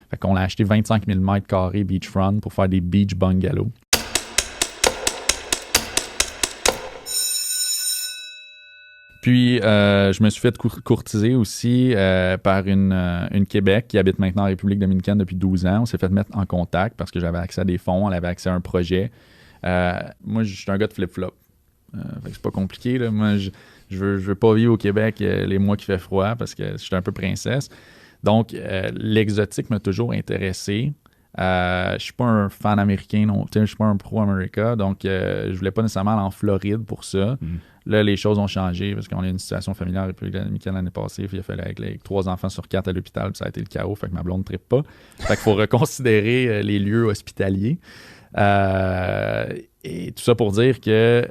Fait qu'on a acheté 25 000 mètres carrés beachfront pour faire des beach bungalows. Puis, je me suis fait courtiser aussi par une Québec qui habite maintenant en République dominicaine depuis 12 ans. On s'est fait mettre en contact parce que j'avais accès à des fonds, elle avait accès à un projet. Moi, je suis un gars de flip-flop. Fait que c'est pas compliqué, là. Moi, je veux pas vivre au Québec les mois qu'il fait froid parce que je suis un peu princesse. Donc, l'exotique m'a toujours intéressé. Je suis pas un fan américain, non. Je suis pas un pro-America, donc je voulais pas nécessairement aller en Floride pour ça. Là, les choses ont changé parce qu'on a une situation familiale en République dominicaine l'année passée. Puis il a fallu avec 3 enfants sur 4 à l'hôpital, puis ça a été le chaos. Fait que ma blonde ne trippe pas. Fait qu'il faut reconsidérer les lieux hospitaliers. Et tout ça pour dire que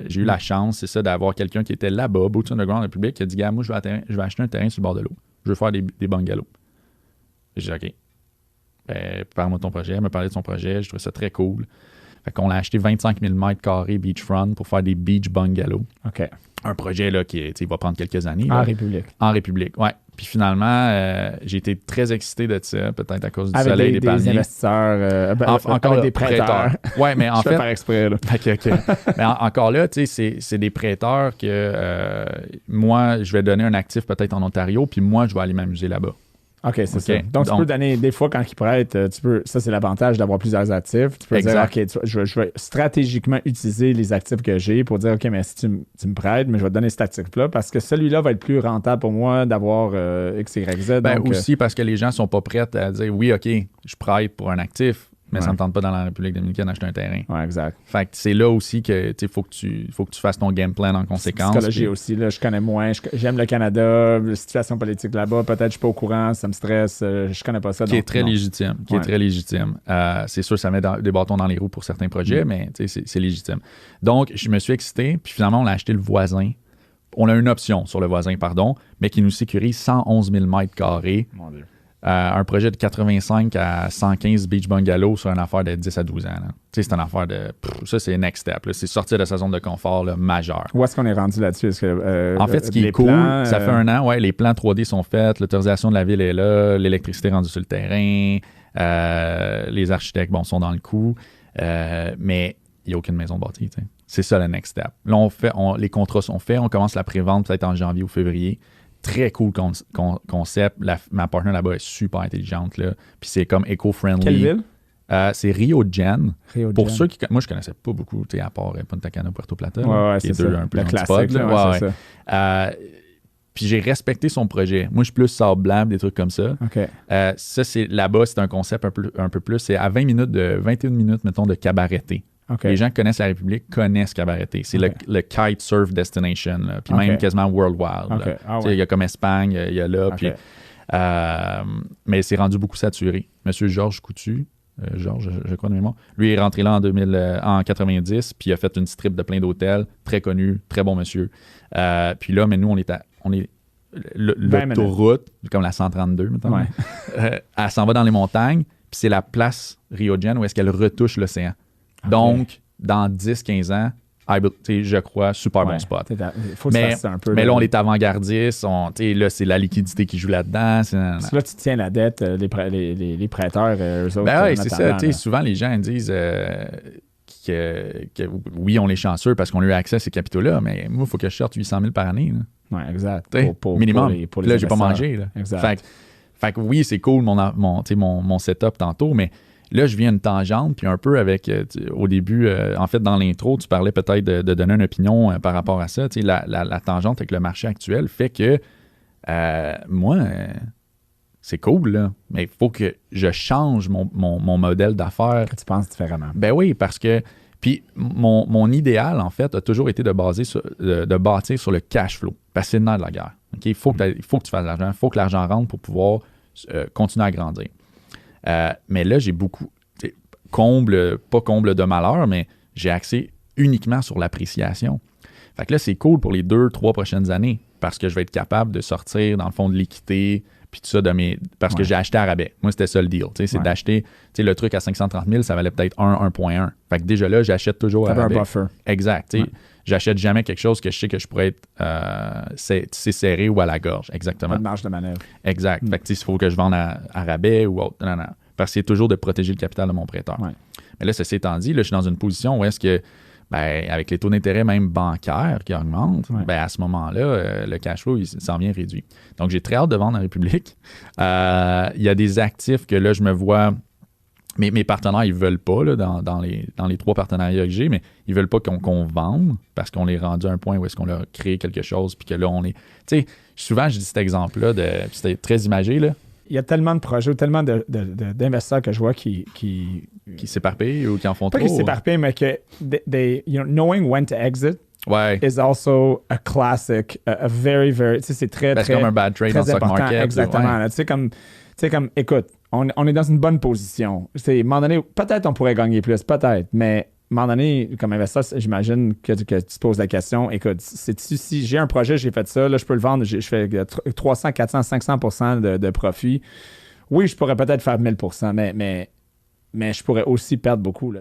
j'ai eu la chance, c'est ça, d'avoir quelqu'un qui était là-bas, Boots Underground République, qui a dit, gars, moi, je vais acheter un terrain sur le bord de l'eau. Je veux faire des bungalows. J'ai dit, OK. Parle-moi de ton projet. Elle m'a parlé de son projet. Je trouvais ça très cool. Fait qu'on a acheté 25 000 mètres carrés beachfront pour faire des beach bungalows. OK. Un projet là, qui va prendre quelques années. En là. République. En République, oui. Puis finalement, j'ai été très excité de ça, peut-être à cause du avec soleil, des palmiers. Des investisseurs, encore avec des prêteurs. Oui, mais en je fait... vais faire exprès, là. OK. Mais encore là, tu sais, c'est des prêteurs que moi, je vais donner un actif peut-être en Ontario, puis moi, je vais aller m'amuser là-bas. OK, c'est ça. Donc, tu peux donner, des fois, quand ils prêtent, ça, c'est l'avantage d'avoir plusieurs actifs. Tu peux dire, OK, je vais stratégiquement utiliser les actifs que j'ai pour dire, OK, mais si tu me prêtes, mais je vais te donner cet actif-là parce que celui-là va être plus rentable pour moi d'avoir X, Y, Z. Ben, donc, aussi parce que les gens sont pas prêts à dire, oui, OK, je prête pour un actif, mais ça ne me tente pas dans la République dominicaine d'acheter un terrain. Oui, exact. Fait que c'est là aussi que faut que tu fasses ton game plan en conséquence. Psychologie aussi, là, je connais moins. J'aime le Canada, la situation politique là-bas. Peut-être que je suis pas au courant, ça me stresse. Je connais pas ça. Qui est très légitime. C'est sûr, ça met des bâtons dans les roues pour certains projets, mais c'est légitime. Donc, je me suis excité, puis finalement, on a acheté le voisin. On a une option sur le voisin, mais qui nous sécurise 111 000 mètres carrés. Mon Dieu. Un projet de 85 à 115 beach bungalows sur une affaire de 10 à 12 ans. C'est une affaire de... ça, c'est next step. Là. C'est sortir de sa zone de confort majeur. Où est-ce qu'on est rendu là-dessus? En fait, ce qui est cool, ça fait un an, les plans 3D sont faits, l'autorisation de la ville est là, l'électricité est rendue sur le terrain, les architectes, sont dans le coup, mais il n'y a aucune maison bâtie. T'sais. C'est ça le next step. Là, les contrats sont faits, on commence la pré-vente peut-être en janvier ou février. Très cool concept. Ma partenaire là-bas est super intelligente. Là. Puis c'est comme éco-friendly. Quelle ville? C'est Rio de Janeiro. Pour Gen. ceux qui... Moi, je connaissais pas beaucoup, à part Punta Cana, Puerto Plata. Ouais, qui est c'est deux ça. un peu le classique. c'est ça. Puis j'ai respecté son projet. Moi, je suis plus sable blanc, des trucs comme ça. OK. Ça, là-bas, c'est un concept un peu plus. C'est à 21 minutes, mettons, de cabareté. Okay. Les gens qui connaissent la République connaissent Cabareté. C'est le kite surf destination, là. Puis même quasiment worldwide. Okay. Il y a comme Espagne, il y a là. Puis, mais c'est rendu beaucoup saturé. Monsieur Georges Coutu, je crois de mémoire, lui est rentré là en 90, puis il a fait une strip de plein d'hôtels, très connu, très bon monsieur. Puis là, mais nous, on est l'autoroute, comme la 132, mettons. Elle s'en va dans les montagnes, puis c'est la place Rio de Janeiro où est-ce qu'elle retouche l'océan. Okay. Donc, dans 10-15 ans, je crois, super bon spot. Faut que ça un peu, mais là, on est avant-gardiste. Là, c'est la liquidité qui joue là-dedans. Parce que là, tu tiens la dette, les prêteurs, eux autres. Ben oui, c'est ça. Souvent, les gens disent que oui, on est chanceux parce qu'on a eu accès à ces capitaux-là, mais moi, il faut que je sorte 800 000 par année. Oui, exact. Minimum. Pour les là, j'ai pas mangé. Là. Exact. Fait que oui, c'est cool mon setup tantôt, mais là, je viens une tangente, puis un peu avec, au début, en fait, dans l'intro, tu parlais peut-être de donner une opinion par rapport à ça. La tangente avec le marché actuel fait que, moi, c'est cool, là, mais il faut que je change mon modèle d'affaires. Que tu penses différemment. Ben oui, parce que, puis mon idéal, en fait, a toujours été de bâtir sur le cash flow, parce que c'est le nerf de la guerre. Okay? Il faut que tu fasses de l'argent, il faut que l'argent rentre pour pouvoir continuer à grandir. Mais là, j'ai beaucoup, pas comble de malheur, mais j'ai axé uniquement sur l'appréciation. Fait que là, c'est cool pour les 2-3 prochaines années parce que je vais être capable de sortir, dans le fond, de l'équité puis tout ça parce que j'ai acheté à rabais. Moi, c'était ça le deal. C'est d'acheter le truc à 530 000, ça valait peut-être 1,1. Fait que déjà là, j'achète toujours à rabais. Un buffer. Exact. j'achète jamais quelque chose que je sais que je pourrais être c'est serré ou à la gorge. Exactement. Pas de marge de manœuvre. Exact. Fait que il faut que je vende à rabais ou autre. Non. Parce que c'est toujours de protéger le capital de mon prêteur. Ouais. Mais là, ceci étant dit, là, je suis dans une position où est-ce que, avec les taux d'intérêt même bancaires qui augmentent, à ce moment-là, le cash flow, il s'en vient réduit. Donc, j'ai très hâte de vendre en République. Il y a des actifs que là, je me vois... Mes partenaires, ils ne veulent pas, là, dans les 3 partenariats que j'ai, mais ils ne veulent pas qu'on vende parce qu'on est rendu à un point où est-ce qu'on leur crée quelque chose puis que là, on est... Tu sais, souvent, je dis cet exemple-là, c'était très imagé, là. Il y a tellement de projets, tellement d'investisseurs que je vois qui s'éparpillent ou qui en font trop. Pas qui s'éparpillent, mais que knowing when to exit is also a classic, a very, very... Tu sais, c'est très, c'est comme un bad trade dans le stock market. Exactement. Tu sais, comme, écoute, on est dans une bonne position. À un moment donné, peut-être on pourrait gagner plus, peut-être, mais à un moment donné, comme investisseur, j'imagine que tu te poses la question, écoute, si j'ai un projet, j'ai fait ça, là, je peux le vendre, je fais 300, 400, 500% de profit. Oui, je pourrais peut-être faire 1000%, mais je pourrais aussi perdre beaucoup, là.